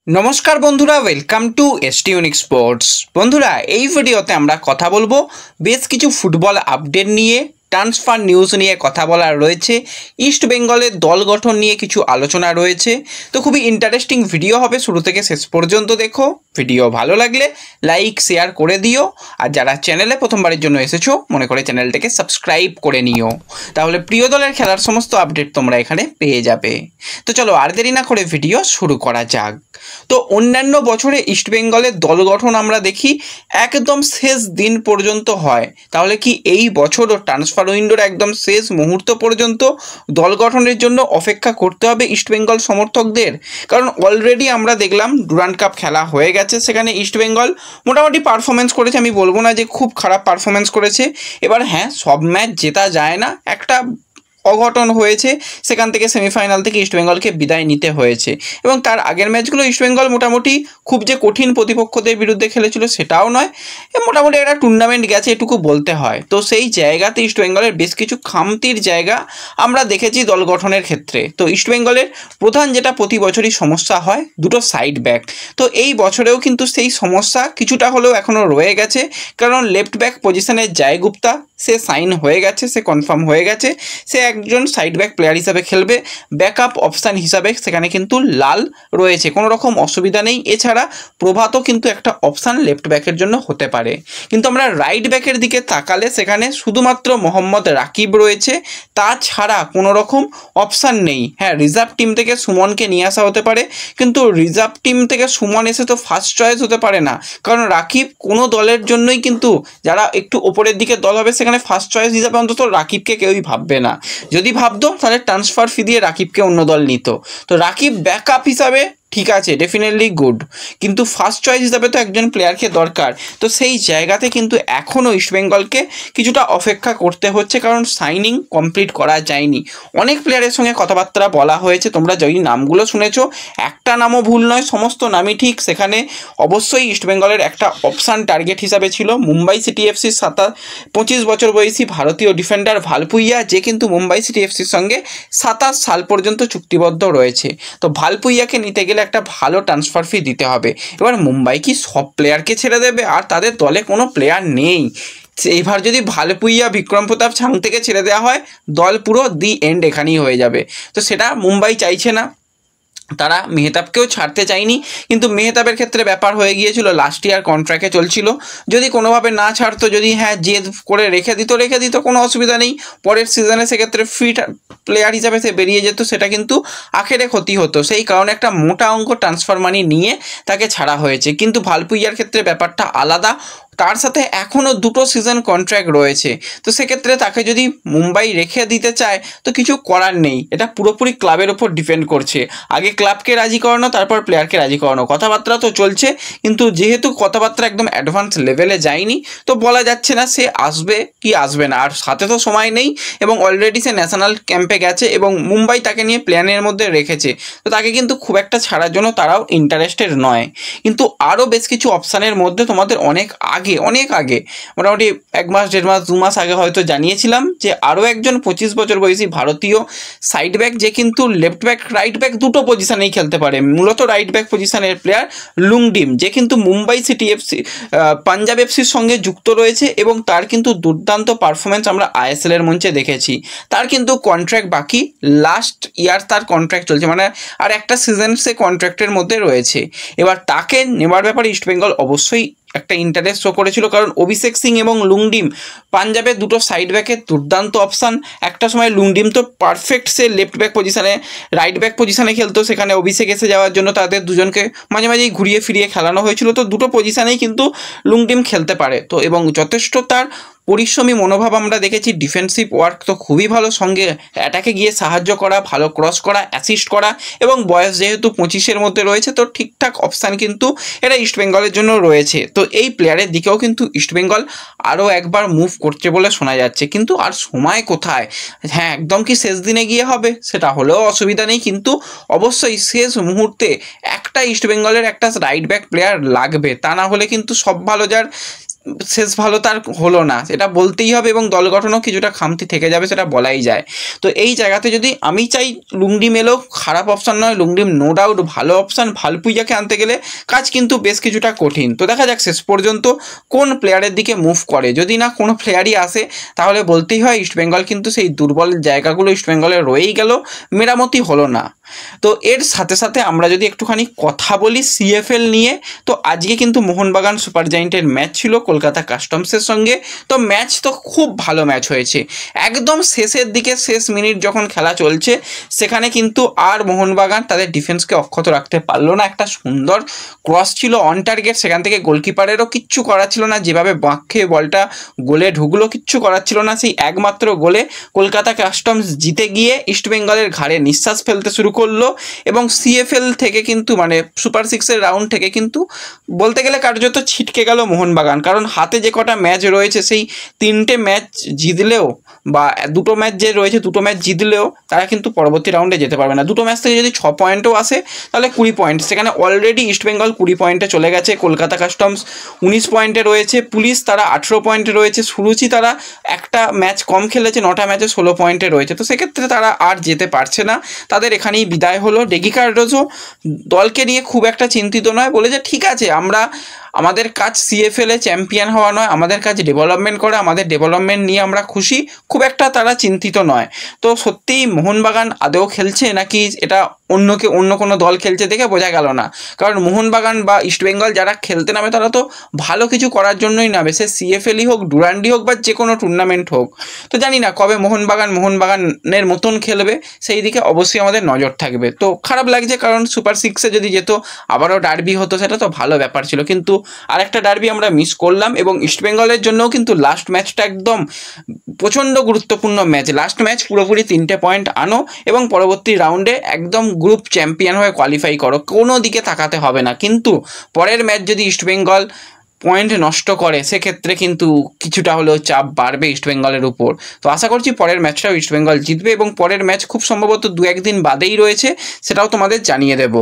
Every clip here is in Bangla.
নমস্কার বন্ধুরা, welcome to ST unique sports. বন্ধুরা, এই ভিডিওতে আমরা কথা বলবো বেশ কিছু ফুটবল আপডেট নিয়ে, ট্রান্সফার নিউজ নিয়ে কথা বলার রয়েছে, ইস্ট বেঙ্গলের দল গঠন নিয়ে কিছু আলোচনা রয়েছে। তো খুবই ইন্টারেস্টিং ভিডিও হবে, শুরু থেকে শেষ পর্যন্ত দেখো। ভিডিও ভালো লাগলে লাইক শেয়ার করে দিও, আর যারা চ্যানেলে প্রথমবারের জন্য এসেছো মনে করে চ্যানেলটাকে সাবস্ক্রাইব করে নিও, তাহলে প্রিয় দলের খেলার সমস্ত আপডেট তোমরা এখানে পেয়ে যাবে। তো চলো আর দেরি না করে ভিডিও শুরু করা যাক। তো অন্যান্য বছরে ইস্টবেঙ্গলের দল গঠন আমরা দেখি একদম শেষ দিন পর্যন্ত হয়, তাহলে কি এই বছরও ট্রান্সফার উইন্ডোর একদম শেষ মুহূর্ত পর্যন্ত দল গঠনের জন্য অপেক্ষা করতে হবে ইস্টবেঙ্গল সমর্থকদের? কারণ অলরেডি আমরা দেখলাম ডুরান্ড কাপ খেলা হয়ে গেছে, সেখানে ইস্টবেঙ্গল মোটামুটি পারফরমেন্স করেছে। আমি বলবো না যে খুব খারাপ পারফরমেন্স করেছে। এবার হ্যাঁ, সব ম্যাচ জেতা যায় না, একটা অঘটন হয়েছে, সেখান থেকে সেমিফাইনাল থেকে ইস্টবেঙ্গলকে বিদায় নিতে হয়েছে। এবং তার আগের ম্যাচগুলো ইস্টবেঙ্গল মোটামুটি খুব যে কঠিন প্রতিপক্ষদের বিরুদ্ধে খেলেছিল সেটাও নয়, মোটামুটি একটা টুর্নামেন্ট গেছে এটুকু বলতে হয়। তো সেই জায়গাতে ইস্টবেঙ্গলের বেশ কিছু খামতির জায়গা আমরা দেখেছি দল গঠনের ক্ষেত্রে। তো ইস্টবেঙ্গলের প্রধান যেটা প্রতি বছরই সমস্যা হয়, দুটো সাইড ব্যাক। তো এই বছরেও কিন্তু সেই সমস্যা কিছুটা হলেও এখনও রয়ে গেছে, কারণ লেফট ব্যাক পজিশনের জয় গুপ্তা সে সাইন হয়ে গেছে, সে কনফার্ম হয়ে গেছে, সে একজন সাইড ব্যাক প্লেয়ার হিসাবে খেলবে। ব্যাকআপ অপশান হিসাবে সেখানে কিন্তু লাল রয়েছে, কোনো রকম অসুবিধা নেই। এছাড়া প্রভাতও কিন্তু একটা অপশান লেফট ব্যাকের জন্য হতে পারে। কিন্তু আমরা রাইট ব্যাকের দিকে তাকালে সেখানে শুধুমাত্র মোহাম্মদ রাকিব রয়েছে, তাছাড়া কোনো রকম অপশান নেই। হ্যাঁ, রিজার্ভ টিম থেকে সুমনকে নিয়ে আসা হতে পারে, কিন্তু রিজার্ভ টিম থেকে সুমন এসে তো ফার্স্ট চয়েস হতে পারে না, কারণ রাকিব কোনো দলের জন্যই কিন্তু যারা একটু ওপরের দিকে দল হবে সেখানে ফার্স্ট চয়েস হিসাবে অন্তত রাকিবকে কেউই ভাববে না। যদি ভাবতো তাহলে ট্রান্সফার ফি দিয়ে রাকিবকে অন্য দল নিত। তো রাকিব ব্যাকআপ হিসাবে ঠিক আছে, ডেফিনেটলি গুড, কিন্তু ফার্স্ট চয়েস হিসাবে তো একজন প্লেয়ারকে দরকার। তো সেই জায়গাতে কিন্তু এখনও ইস্টবেঙ্গলকে কিছুটা অপেক্ষা করতে হচ্ছে, কারণ সাইনিং কমপ্লিট করা যায়নি। অনেক প্লেয়ারের সঙ্গে কথাবার্তা বলা হয়েছে, তোমরা যেই নামগুলো শুনেছো একটা নামও ভুল নয়, সমস্ত নামই ঠিক। সেখানে অবশ্যই ইস্টবেঙ্গলের একটা অপশান টার্গেট হিসাবে ছিল মুম্বাই সিটি এফসির 25 বছর বয়সী ভারতীয় ডিফেন্ডার ভালপুইয়া, যে কিন্তু মুম্বাই সিটি এফসির সঙ্গে 27 সাল পর্যন্ত চুক্তিবদ্ধ রয়েছে। তো ভালপুইয়াকে নিতে গেলে একটা ভালো ট্রান্সফার ফি দিতে হবে। এবার মুম্বাই কি সব প্লেয়ারকে ছেড়ে দেবে? আর তাদের দলে কোনো প্লেয়ার নেই। এইবার যদি ভালপুইয়া বিক্রম প্রতাপ ছাং থেকে ছেড়ে দেওয়া হয়, দল পুরো দি এন্ড এখানেই হয়ে যাবে। তো সেটা মুম্বাই চাইছে না, তারা মেহতাবকেও ছাড়তে চায়নি। কিন্তু মেহতাবের ক্ষেত্রে ব্যাপার হয়ে গিয়েছিল, লাস্ট ইয়ার কন্ট্রাক্টে চলছিল, যদি কোনোভাবে না ছাড়তো, যদি হ্যাঁ জেদ করে রেখে দিত কোনো অসুবিধা নেই, পরের সিজনে সেক্ষেত্রে ফিট প্লেয়ার হিসাবে সে বেরিয়ে যেত, সেটা কিন্তু আখেরে ক্ষতি হতো। সেই কারণে একটা মোটা অঙ্ক ট্রান্সফার মানি নিয়ে তাকে ছাড়া হয়েছে। কিন্তু ভালপুইয়ার ক্ষেত্রে ব্যাপারটা আলাদা, তার সাথে এখনও 2টো সিজন কন্ট্রাক্ট রয়েছে। তো সেক্ষেত্রে তাকে যদি মুম্বাই রেখে দিতে চায় তো কিছু করার নেই, এটা পুরোপুরি ক্লাবের ওপর ডিপেন্ড করছে। আগে ক্লাবকে রাজি করানো, তারপর প্লেয়ারকে রাজি করানো। কথাবার্তা তো চলছে, কিন্তু যেহেতু কথাবার্তা একদম অ্যাডভান্স লেভেলে যায়নি, তো বলা যাচ্ছে না সে আসবে কি আসবে না। আর সাথে তো সময় নেই, এবং অলরেডি সে ন্যাশনাল ক্যাম্পে গেছে এবং মুম্বাই তাকে নিয়ে প্ল্যানের মধ্যে রেখেছে। তো তাকে কিন্তু খুব একটা ছাড়ার জন্য তারাও ইন্টারেস্টেড নয়। কিন্তু আরও বেশ কিছু অপশানের মধ্যে তোমাদের অনেক আগে মোটামুটি 1 মাস 1.5 মাস 2 মাস আগে হয়তো জানিয়েছিলাম যে আরও একজন 25 বছর বয়সী ভারতীয় সাইড ব্যাক, যে কিন্তু লেফট ব্যাক রাইট ব্যাক দুটো পজিশনেই খেলতে পারে, মূলত রাইট ব্যাক পজিশনের প্লেয়ার লুংডিম, যে কিন্তু মুম্বাই সিটি এফসি পাঞ্জাব এফসির সঙ্গে যুক্ত রয়েছে, এবং তার কিন্তু দুর্দান্ত পারফরমেন্স আমরা আইএসএল এর মঞ্চে দেখেছি। তার কিন্তু কন্ট্রাক্ট বাকি, লাস্ট ইয়ার তার কন্ট্রাক্ট চলছে, মানে আর একটা সিজন সে কন্ট্রাক্টের মধ্যে রয়েছে। এবার তাকে নেওয়ার ব্যাপারে ইস্টবেঙ্গল অবশ্যই একটা ইন্টারেস্ট শো করেছিল, কারণ অভিষেক সিং এবং লুংডিম পাঞ্জাবের দুটো সাইড ব্যাকের দুর্দান্ত অপশান। একটা সময় লুংডিম তো পারফেক্ট, সে লেফট ব্যাক পজিশনে রাইট ব্যাক পজিশনে খেলতো, সেখানে অভিষেক এসে যাওয়ার জন্য তাদের দুজনকে মাঝে মাঝেই ঘুরিয়ে ফিরিয়ে খেলানো হয়েছিল। তো দুটো পজিশনেই কিন্তু লুংডিম খেলতে পারে, তো এবং যথেষ্ট তার পরিশ্রমী মনোভাব আমরা দেখেছি। ডিফেন্সিভ ওয়ার্ক তো খুবই ভালো, সঙ্গে অ্যাটাকে গিয়ে সাহায্য করা, ভালো ক্রস করা, অ্যাসিস্ট করা, এবং বয়স যেহেতু 25-এর মধ্যে রয়েছে, তো ঠিকঠাক অপশান কিন্তু এটা ইস্টবেঙ্গলের জন্য রয়েছে। তো এই প্লেয়ারের দিকেও কিন্তু ইস্টবেঙ্গল আরও একবার মুভ করছে বলে শোনা যাচ্ছে, কিন্তু আর সময় কোথায়? হ্যাঁ, একদম কি শেষ দিনে গিয়ে হবে সেটা হলেও অসুবিধা নেই, কিন্তু অবশ্যই শেষ মুহূর্তে একটা ইস্টবেঙ্গলের একটা রাইট ব্যাক প্লেয়ার লাগবে, তা না হলে কিন্তু সব ভালো যার শেষ ভালো তার হলো না, সেটা বলতেই হবে, এবং দল গঠনও কিছুটা খামতি থেকে যাবে, সেটা বলাই যায়। তো এই জায়গাতে যদি আমি চাই লুংডিম এলেও খারাপ অপশান নয়, লুংডিম নো ডাউট ভালো অপশান। ভালপুইয়াকে আনতে গেলে কাজ কিন্তু বেশ কিছুটা কঠিন। তো দেখা যাক শেষ পর্যন্ত কোন প্লেয়ারের দিকে মুভ করে। যদি না কোনো প্লেয়ারই আসে তাহলে বলতেই হয় ইস্টবেঙ্গল কিন্তু সেই দুর্বল জায়গাগুলো ইস্টবেঙ্গলে রয়েই গেল, মেরামতি হলো না। তো এর সাথে সাথে আমরা যদি একটুখানি কথা বলি সিএফএল নিয়ে, তো আজকে কিন্তু মোহনবাগান সুপার জায়েন্টের ম্যাচ ছিল কলকাতা কাস্টমসের সঙ্গে। তো ম্যাচ তো খুব ভালো ম্যাচ হয়েছে, একদম শেষের দিকে শেষ মিনিট যখন খেলা চলছে সেখানে কিন্তু আর মোহনবাগান তাদের ডিফেন্সকে অক্ষত রাখতে পারলো না। একটা সুন্দর ক্রস ছিল অন টার্গেট, সেখান থেকে গোলকিপারেরও কিচ্ছু করার ছিল না, যেভাবে বাঁকে বলটা গোলে ঢুকলো কিচ্ছু করার ছিল না। সেই একমাত্র গোলে কলকাতা কাস্টমস জিতে গিয়ে ইস্টবেঙ্গলের ঘাড়ে নিঃশ্বাস ফেলতে শুরু করলো, এবং সিএফএল থেকে কিন্তু মানে সুপার সিক্সের রাউন্ড থেকে কিন্তু বলতে গেলে কার্যত ছিটকে গেল মোহনবাগান। কারণ হাতে যে কটা ম্যাচ রয়েছে সেই 3টে ম্যাচ জিতলেও বা 2টো ম্যাচ যে রয়েছে 2টো ম্যাচ জিতলেও তারা কিন্তু পরবর্তী রাউন্ডে যেতে পারবে না। 2টো ম্যাচ থেকে যদি 6 পয়েন্টও আসে তাহলে 20 পয়েন্ট, সেখানে অলরেডি ইস্টবেঙ্গল 20 পয়েন্টে চলে গেছে, কলকাতা কাস্টমস 19 পয়েন্টে রয়েছে, পুলিশ তারা 18 পয়েন্টে রয়েছে, সুরুচি তারা একটা ম্যাচ কম খেলেছে, 9টা ম্যাচে 16 পয়েন্টে রয়েছে। তো সেক্ষেত্রে তারা আর যেতে পারছে না, তাদের এখানেই বিদায় হলো। ডেগি কার্ডোজও দলকে নিয়ে খুব একটা চিন্তিত নয়, বলে যে ঠিক আছে আমাদের কাজ সিএফএলে চ্যাম্পিয়ন হওয়া নয়, আমাদের কাজ ডেভেলপমেন্ট করা, আমাদের ডেভেলপমেন্ট নিয়ে আমরা খুশি, খুব একটা তারা চিন্তিত নয়। তো সত্যিই মোহনবাগান আদৌ খেলছে নাকি এটা অন্য কোনো দল খেলছে দেখে বোঝা গেল না। কারণ মোহনবাগান বা ইস্টবেঙ্গল যারা খেলতে নামে তারা তো ভালো কিছু করার জন্যই নামে, সে সিএফএলই হোক, ডুরান্ডি হোক বা যে কোনো টুর্নামেন্ট হোক। তো জানি না কবে মোহনবাগানের মতন খেলবে, সেই দিকে অবশ্যই আমাদের নজর থাকবে। তো খারাপ লাগছে, কারণ সুপার সিক্সে যদি যেত আবারও ডার্বি হতো, সেটা তো ভালো ব্যাপার ছিল, কিন্তু আরেকটা ডার্বি আমরা মিস করলাম। এবং ইস্টবেঙ্গলের জন্যও কিন্তু লাস্ট ম্যাচটা একদম প্রচণ্ড গুরুত্বপূর্ণ ম্যাচ। লাস্ট ম্যাচ পুরোপুরি 3টে পয়েন্ট আনো এবং পরবর্তী রাউন্ডে একদম গ্রুপ চ্যাম্পিয়ন হয়ে কোয়ালিফাই করো, কোনো দিকে তাকাতে হবে না। কিন্তু পরের ম্যাচ যদি ইস্টবেঙ্গল পয়েন্ট নষ্ট করে সেক্ষেত্রে কিন্তু কিছুটা হলেও চাপ বাড়বে ইস্টবেঙ্গলের উপর। তো আশা করছি পরের ম্যাচটাও ইস্টবেঙ্গল জিতবে, এবং পরের ম্যাচ খুব সম্ভবত 2-1 দিন বাদেই রয়েছে, সেটাও তোমাদের জানিয়ে দেব।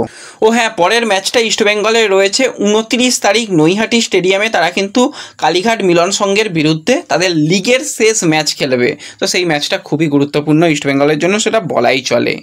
ও হ্যাঁ, পরের ম্যাচটা ইস্টবেঙ্গলের রয়েছে 29 তারিখ নৈহাটি স্টেডিয়ামে। তারা কিন্তু কালীঘাট মিলন সংঘের বিরুদ্ধে তাদের লিগের শেষ ম্যাচ খেলবে। তো সেই ম্যাচটা খুবই গুরুত্বপূর্ণ ইস্টবেঙ্গলের জন্য, সেটা বলাই চলে।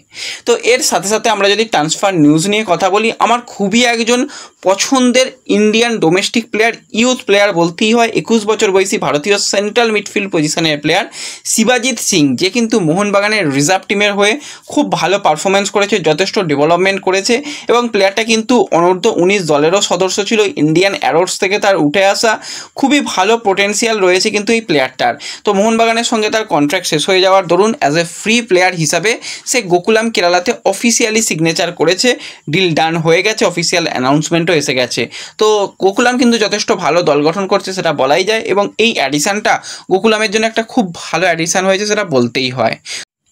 তো এর সাথে সাথে আমরা যদি ট্রান্সফার নিউজ নিয়ে কথা বলি, আমার খুবই একজন পছন্দের Indian domestic player, youth player বলতেই হয়, 21 বছর বয়সী ভারতীয় সেন্ট্রাল মিডফিল্ড পজিশনের প্লেয়ার শিবাজিৎ সিং, যে কিন্তু মোহনবাগানের রিজার্ভ টিমের হয়ে খুব ভালো পারফরমেন্স করেছে, যথেষ্ট ডেভেলপমেন্ট করেছে, এবং প্লেয়ারটা কিন্তু অনূর্ধ্ব 19 দলেরও সদস্য ছিল। ইন্ডিয়ান অ্যারোস থেকে তার উঠে আসা, খুবই ভালো পোটেন্সিয়াল রয়েছে কিন্তু এই প্লেয়ারটার। তো মোহনবাগানের সঙ্গে তার কন্ট্রাক্ট শেষ হয়ে যাওয়ার দরুন অ্যাজ এ ফ্রি প্লেয়ার হিসাবে সে গোকুলাম কেরালাতে অফিসিয়ালি সিগনেচার করেছে, ডিল ডান হয়ে গেছে, অফিসিয়াল অ্যানাউন্সমেন্টও এসে গেছে। তো গোকুলাম কিন্তু যথেষ্ট ভালো দল গঠন করছে, সেটা বলাই যায়, এবং এই অ্যাডিশানটা গোকুলামের জন্য একটা খুব ভালো অ্যাডিশান হয়েছে, সেটা বলতেই হয়।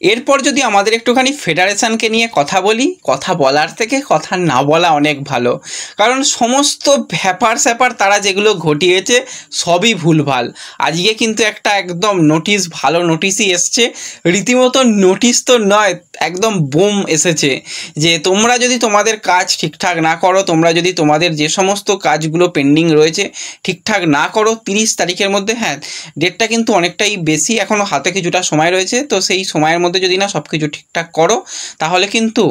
এরপর যদি আমাদের একটুখানি ফেডারেশনকে নিয়ে কথা বলি, কথা বলার থেকে কথা না বলা অনেক ভালো, কারণ সমস্ত ব্যাপার স্যাপার তারা যেগুলো ঘটিয়েছে সবই ভুলভাল। আজকে কিন্তু একটা একদম নোটিশ, ভালো নোটিশই এসছে, রীতিমতো নোটিশ তো নয়, একদম বোম এসেছে, যে তোমরা যদি তোমাদের কাজ ঠিকঠাক না করো, তোমরা যদি তোমাদের যে সমস্ত কাজগুলো পেন্ডিং রয়েছে ঠিকঠাক না করো 30 তারিখের মধ্যে, হ্যাঁ ডেটটা কিন্তু অনেকটাই বেশি, এখনও হাতে কিছুটা সময় রয়েছে, তো সেই সময়ের মধ্যে যদি না সব কিছু ঠিকঠাক করো তাহলে কিন্তু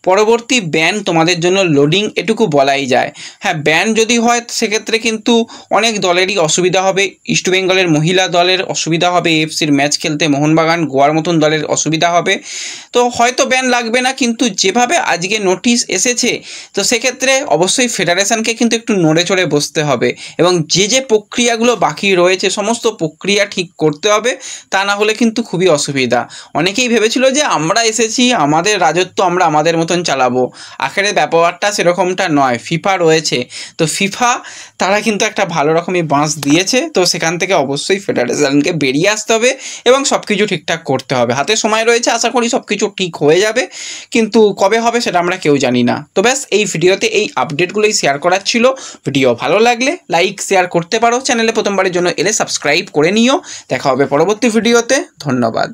পরবর্তী ব্যান তোমাদের জন্য লোডিং, এটুকু বলাই যায়। হ্যাঁ, ব্যান যদি হয় সেক্ষেত্রে কিন্তু অনেক দলেরই অসুবিধা হবে, ইস্টবেঙ্গলের মহিলা দলের অসুবিধা হবে, এএফসির ম্যাচ খেলতে মোহনবাগান, গোয়ার মতন দলের অসুবিধা হবে। তো হয়তো ব্যান লাগবে না, কিন্তু যেভাবে আজকে নোটিশ এসেছে তো সেক্ষেত্রে অবশ্যই ফেডারেশনকে কিন্তু একটু নড়ে চড়ে বসতে হবে, এবং যে প্রক্রিয়াগুলো বাকি রয়েছে সমস্ত প্রক্রিয়া ঠিক করতে হবে, তা না হলে কিন্তু খুবই অসুবিধা। অনেকেই ভেবেছিল যে আমরা এসেছি, আমাদের রাজত্ব আমরা আমাদের মতন চালাবো, আখেরে ব্যাপারটা সেরকমটা নয়। ফিফা রয়েছে, তো ফিফা তারা কিন্তু একটা ভালো রকমই বাঁশ দিয়েছে, তো সেখান থেকে অবশ্যই ফেডারেশনকে বেরিয়ে আসতে হবে এবং সব কিছু ঠিকঠাক করতে হবে। হাতে সময় রয়েছে, আশা করি সব কিছু ঠিক হয়ে যাবে, কিন্তু কবে হবে সেটা আমরা কেউ জানি না। তো ব্যাস এই ভিডিওতে এই আপডেটগুলোই শেয়ার করার ছিল। ভিডিও ভালো লাগলে লাইক শেয়ার করতে পারো, চ্যানেলে প্রথমবারের জন্য এলে সাবস্ক্রাইব করে নিও। দেখা হবে পরবর্তী ভিডিওতে, ধন্যবাদ।